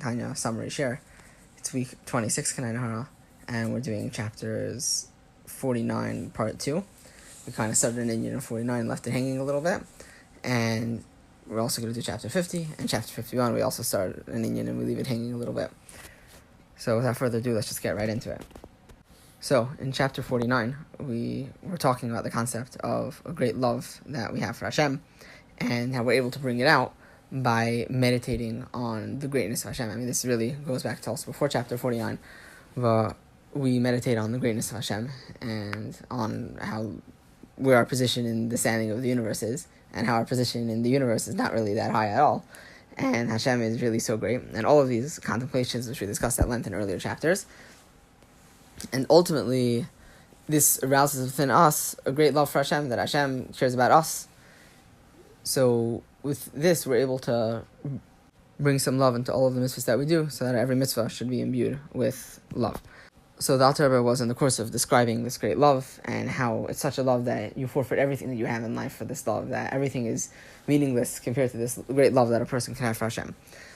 Tanya Summary Shiur. It's week 26, and we're doing chapters 49, part 2. We kind of started an Indian in 49, left it hanging a little bit, and we're also going to do chapter 50, and chapter 51 we also started an Indian and we leave it hanging a little bit. So without further ado, let's just get right into it. So, in chapter 49, we were talking about the concept of a great love that we have for Hashem, and how we're able to bring it out by meditating on the greatness of Hashem. I mean, this really goes back to also before chapter 49, but we meditate on the greatness of Hashem, and on how where our position in the standing of the universe is, and how our position in the universe is not really that high at all, and Hashem is really so great, and all of these contemplations, which we discussed at length in earlier chapters. And ultimately, this arouses within us a great love for Hashem, that Hashem cares about us. So with this, we're able to bring some love into all of the mitzvahs that we do, so that every mitzvah should be imbued with love. So the Alter Rebbe was in the course of describing this great love, and how it's such a love that you forfeit everything that you have in life for this love, that everything is meaningless compared to this great love that a person can have for Hashem.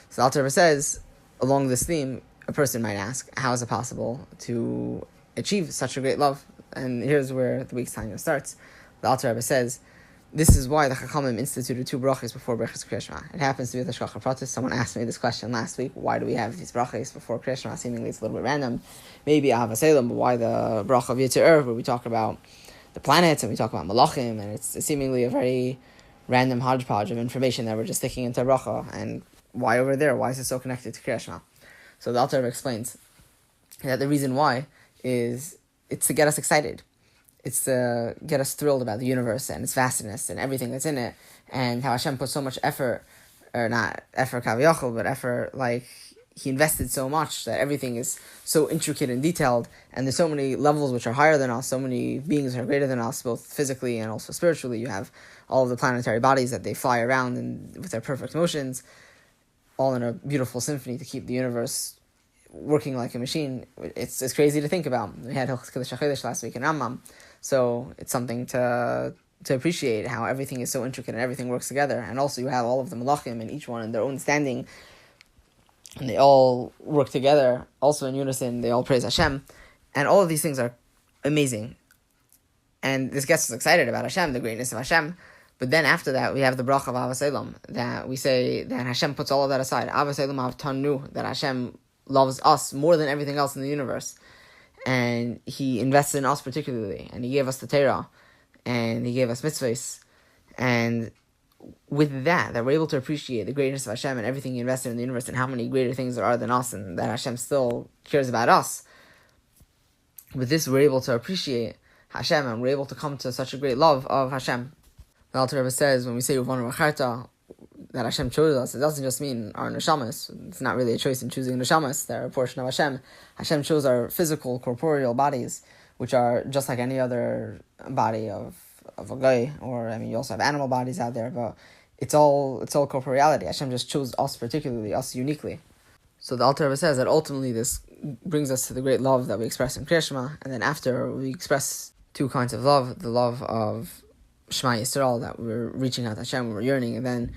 So the Alter Rebbe says, along this theme, a person might ask, how is it possible to achieve such a great love? And here's where the week's Tanya starts. The Alter Rebbe says, this is why the Chachamim instituted 2 brachas before Brachas Kriyas Shema. It happens to be the Shkach Pratis. Someone asked me this question last week, why do we have these brachas before Kriyas Shema? Seemingly it's a little bit random. Maybe Ahavas Elam, but why the bracha of Yitzhak, where we talk about the planets and we talk about Malachim, and it's seemingly a very random hodgepodge of information that we're just sticking into bracha, and why over there? Why is it so connected to Kriyas Shema? So the Alter Rebbe explains that the reason why is it's to get us excited. It's to get us thrilled about the universe and its vastness and everything that's in it, and how Hashem put so much effort, or not effort kaviyachol, but effort like He invested so much that everything is so intricate and detailed, and there's so many levels which are higher than us, so many beings are greater than us, both physically and also spiritually. You have all of the planetary bodies that they fly around and with their perfect motions, all in a beautiful symphony to keep the universe working like a machine. It's crazy to think about. We had Hilchos Kiddush HaChodesh last week in Rambam, so it's something to appreciate how everything is so intricate and everything works together. And also you have all of the Malachim, and each one in their own standing, and they all work together, also in unison, they all praise Hashem, and all of these things are amazing. And this gets us excited about Hashem, the greatness of Hashem. But then after that, we have the bracha of Ahavas Elam, that we say that Hashem puts all of that aside. Ahavas Elam Av Tanu, that Hashem loves us more than everything else in the universe. And He invested in us particularly, and He gave us the Torah, and He gave us mitzvahs. And with that we're able to appreciate the greatness of Hashem and everything He invested in the universe, and how many greater things there are than us, and that Hashem still cares about us. With this, we're able to appreciate Hashem, and we're able to come to such a great love of Hashem. The Alter Rebbe says, when we say Uvanu V'charta, that Hashem chose us, it doesn't just mean our neshamas. It's not really a choice in choosing neshamas. They're a portion of Hashem. Hashem chose our physical, corporeal bodies, which are just like any other body of a guy, or you also have animal bodies out there, but it's all corporeality. Hashem just chose us particularly, us uniquely. So the Alter Rebbe says that ultimately this brings us to the great love that we express in Kriyas Shema, and then after we express 2 kinds of love, the love of Shema Yisrael, that we're reaching out to Hashem, we're yearning, and then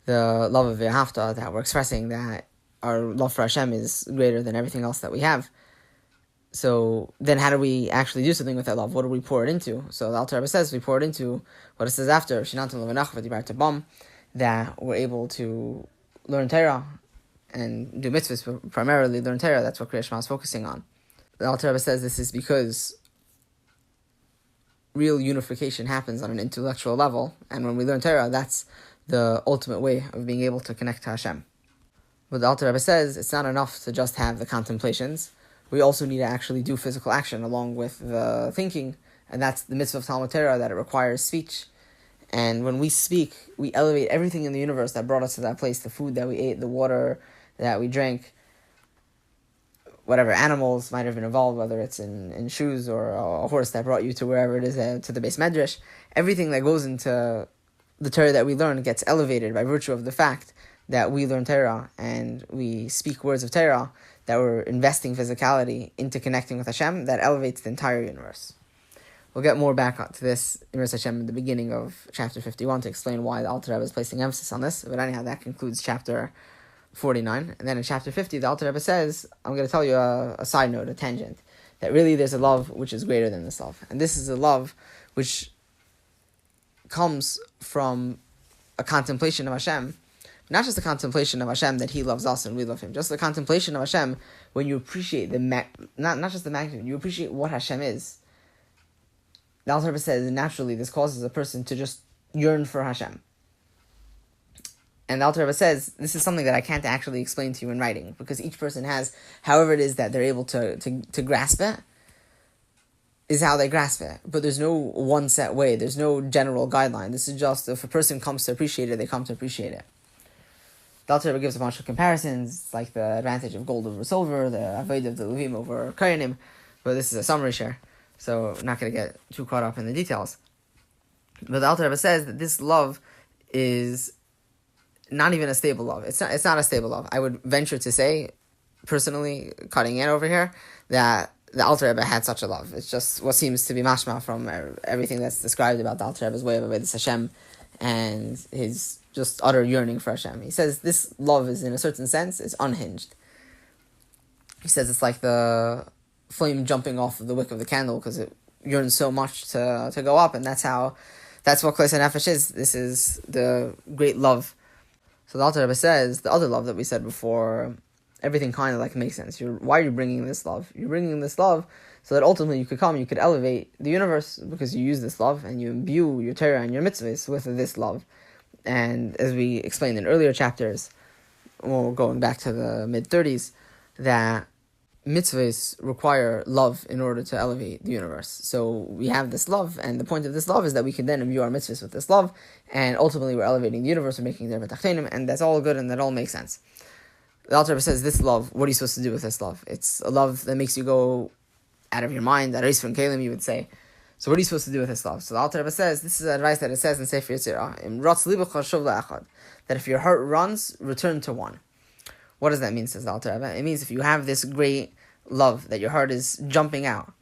the love of V'ahavta, that we're expressing that our love for Hashem is greater than everything else that we have. So then how do we actually do something with that love? What do we pour it into? So the Alter Rebbe says we pour it into what it says after, that we're able to learn Torah and do mitzvahs, but primarily learn Torah. That's what Kriyas Shema is focusing on. The Alter Rebbe says this is because real unification happens on an intellectual level, and when we learn Torah, that's the ultimate way of being able to connect to Hashem. But the Alter Rebbe says it's not enough to just have the contemplations. We also need to actually do physical action along with the thinking, and that's the mitzvah of Talmud Torah, that it requires speech. And when we speak, we elevate everything in the universe that brought us to that place, the food that we ate, the water that we drank, whatever animals might have been involved, whether it's in shoes or a horse that brought you to wherever it is, to the base medrash. Everything that goes into the Torah that we learn gets elevated by virtue of the fact that we learn Torah and we speak words of Torah, that we're investing physicality into connecting with Hashem, that elevates the entire universe. We'll get more back to this in Hashem in the beginning of chapter 51 to explain why the Alter Rebbe is placing emphasis on this. But anyhow, that concludes chapter 49. And then in chapter 50, the Alter Rebbe says, I'm going to tell you a side note, a tangent, that really there's a love which is greater than this love. And this is a love which comes from a contemplation of Hashem. Not just the contemplation of Hashem that He loves us and we love Him, just the contemplation of Hashem when you appreciate not just the magnitude, you appreciate what Hashem is. The Alter Rebbe says naturally this causes a person to just yearn for Hashem. And the Alter Rebbe says this is something that I can't actually explain to you in writing, because each person has, however it is that they're able to grasp it, is how they grasp it. But there's no one set way, there's no general guideline. This is just, if a person comes to appreciate it, they come to appreciate it. The Alter Rebbe gives a bunch of comparisons, like the advantage of gold over silver, the avodah of the Levim over Kohanim, but this is a summary shiur, so I'm not going to get too caught up in the details. But the Alter Rebbe says that this love is not even a stable love. It's not a stable love. I would venture to say, personally, cutting in over here, that the Alter Rebbe had such a love. It's just what seems to be mashma from everything that's described about the Alter Rebbe's way of avodas Hashem and his just utter yearning for Hashem. He says this love is, in a certain sense, is unhinged. He says it's like the flame jumping off of the wick of the candle because it yearns so much to go up, and that's what Klais HaNefesh is. This is the great love. So the Alter Rebbe says, the other love that we said before, everything kind of like makes sense. Why are you bringing this love? You're bringing this love so that ultimately you could elevate the universe, because you use this love and you imbue your Torah and your mitzvahs with this love. And as we explained in earlier chapters, well, going back to the mid-30s, that mitzvahs require love in order to elevate the universe. So we have this love, and the point of this love is that we can then imbue our mitzvahs with this love, and ultimately we're elevating the universe, we're making it tachtenim, and that's all good and that all makes sense. The Alter Rebbe says, this love, what are you supposed to do with this love? It's a love that makes you go out of your mind, that from Kalim, you would say. So what are you supposed to do with this love? So the Alter Rebbe says, this is advice that it says in Sefer Yetzirah, that if your heart runs, return to one. What does that mean, says the Alter Rebbe? It means if you have this great love, that your heart is jumping out,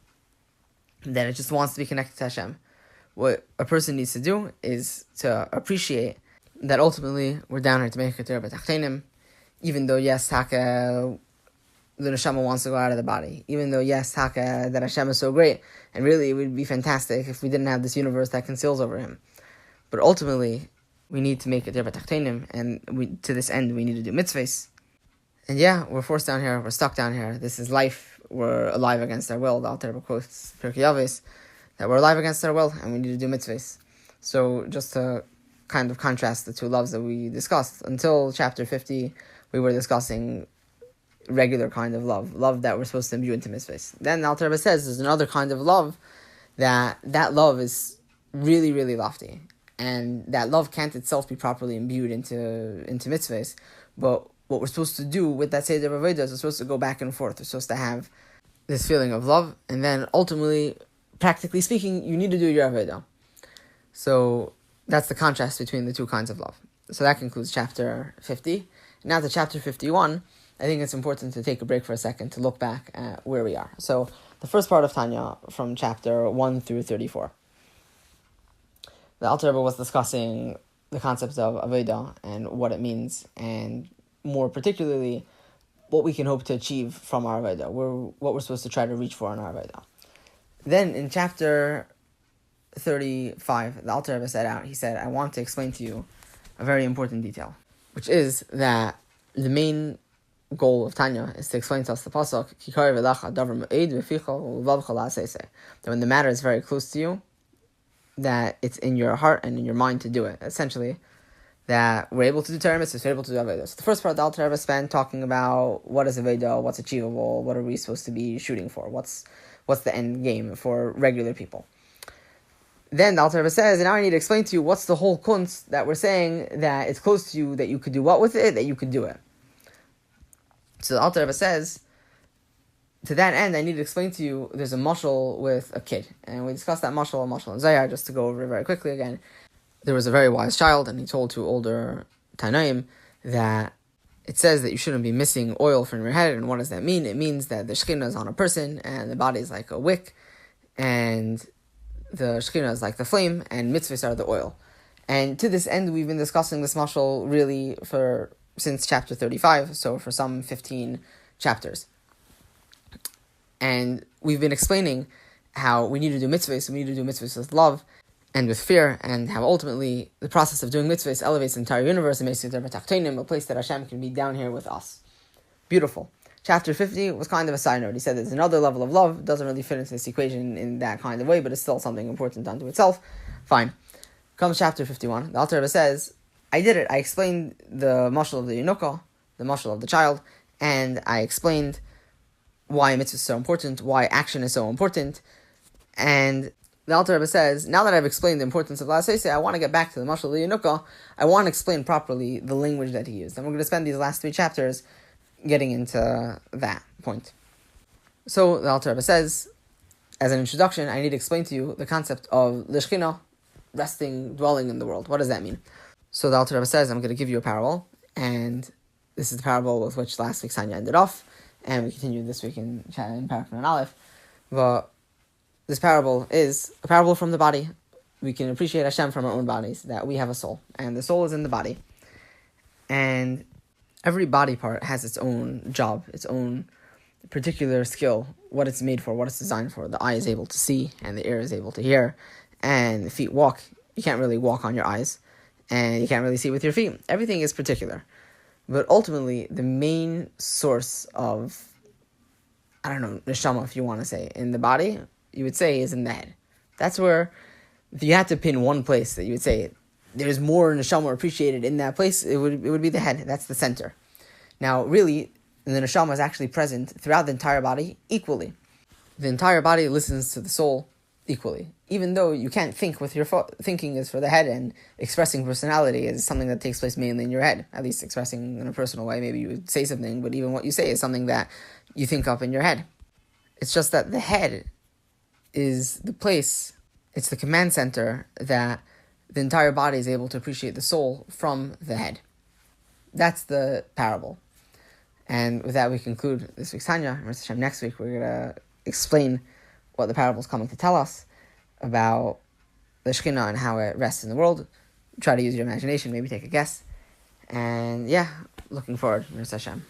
that it just wants to be connected to Hashem, what a person needs to do is to appreciate that ultimately we're down here to make a Torah b'tachtenim, even though, yes, Taka, the neshama wants to go out of the body. Even though, yes, Taka, that Hashem is so great, and really it would be fantastic if we didn't have this universe that conceals over Him. But ultimately, we need to make a Torah b'tachtenim, and to this end, we need to do mitzvahs. And yeah, we're forced down here, we're stuck down here. This is life, we're alive against our will. The Alter Rebbe quotes Pirkei Avos, that we're alive against our will, and we need to do mitzvahs. So, just to kind of contrast the two loves that we discussed, until chapter 50, we were discussing regular kind of love that we're supposed to imbue into mitzvahs. Then the Alter Rebbe says there's another kind of love that love is really, really lofty, and that love can't itself be properly imbued into mitzvahs. But what we're supposed to do with that seder of avodah is we're supposed to go back and forth. We're supposed to have this feeling of love, and then ultimately, practically speaking, you need to do your avodah. So that's the contrast between the two kinds of love. So that concludes chapter 50. Now to chapter 51, I think it's important to take a break for a second to look back at where we are. So the first part of Tanya, from chapter 1 through 34. The Alter Rebbe was discussing the concepts of avodah and what it means, and more particularly, what we can hope to achieve from our avodah, what we're supposed to try to reach for in our avodah. Then in chapter 35, the Alter Rebbe he said, I want to explain to you a very important detail, which is that the main goal of Tanya is to explain to us the pasuk, that when the matter is very close to you, that it's in your heart and in your mind to do it. Essentially, that we're able to do Torah mitzvahs, we're able to do avodah. So the first part the Alter Rebbe spent talking about what is avodah, what's achievable, what are we supposed to be shooting for, what's the end game for regular people. Then the Alter Rebbe says, and now I need to explain to you what's the whole kunst that we're saying that it's close to you, that you could do what with it, that you could do it. So the Alter Rebbe says, to that end, I need to explain to you, there's a mashal with a kid. And we discussed that mashal in Zayar, just to go over it very quickly again. There was a very wise child, and he told two older Tanaim that it says that you shouldn't be missing oil from your head. And what does that mean? It means that the Shekhinah is on a person, and the body is like a wick, and the Shekhinah is like the flame, and mitzvahs are the oil. And to this end, we've been discussing this mashal really for since chapter 35, so for some 15 chapters. And we've been explaining how we need to do mitzvahs, we need to do mitzvahs with love and with fear, and how ultimately the process of doing mitzvahs elevates the entire universe and makes it a place that Hashem can be down here with us. Beautiful. Chapter 50 was kind of a side note. He said there's another level of love, doesn't really fit into this equation in that kind of way, but it's still something important unto itself. Fine. Comes chapter 51. The Alter Rebbe says, I did it. I explained the mashal of the Yunukah, the mashal of the child, and I explained why mitzvah is so important, why action is so important. And the Alter Rebbe says, now that I've explained the importance of Lasese, I want to get back to the mashal of the Yunukah. I want to explain properly the language that he used. And we're going to spend these last 3 chapters getting into that point. So the Alter Rebbe says, as an introduction, I need to explain to you the concept of Lishchina, resting, dwelling in the world. What does that mean? So the Alter Rebbe says, I'm going to give you a parable, and this is the parable with which last week's Tanya ended off, and we continue this week in Paragraph and Aleph. But this parable is a parable from the body. We can appreciate Hashem from our own bodies, that we have a soul, and the soul is in the body. And every body part has its own job, its own particular skill, what it's made for, what it's designed for. The eye is able to see, and the ear is able to hear, and the feet walk. You can't really walk on your eyes, and you can't really see with your feet. Everything is particular. But ultimately, the main source of, neshama, if you want to say, in the body, you would say, is in the head. That's where, if you had to pin one place that you would say, there's more neshama appreciated in that place, it would be the head. That's the center. Now, really, the neshama is actually present throughout the entire body equally. The entire body listens to the soul equally. Even though you can't think with your thinking is for the head, and expressing personality is something that takes place mainly in your head, at least expressing in a personal way. Maybe you would say something, but even what you say is something that you think up in your head. It's just that the head is the place, it's the command center that the entire body is able to appreciate the soul from the head. That's the parable. And with that, we conclude this week's Tanya. Next week, we're going to explain what the parable is coming to tell us about the Shekhinah and how it rests in the world. Try to use your imagination, maybe take a guess. And looking forward, Hashem.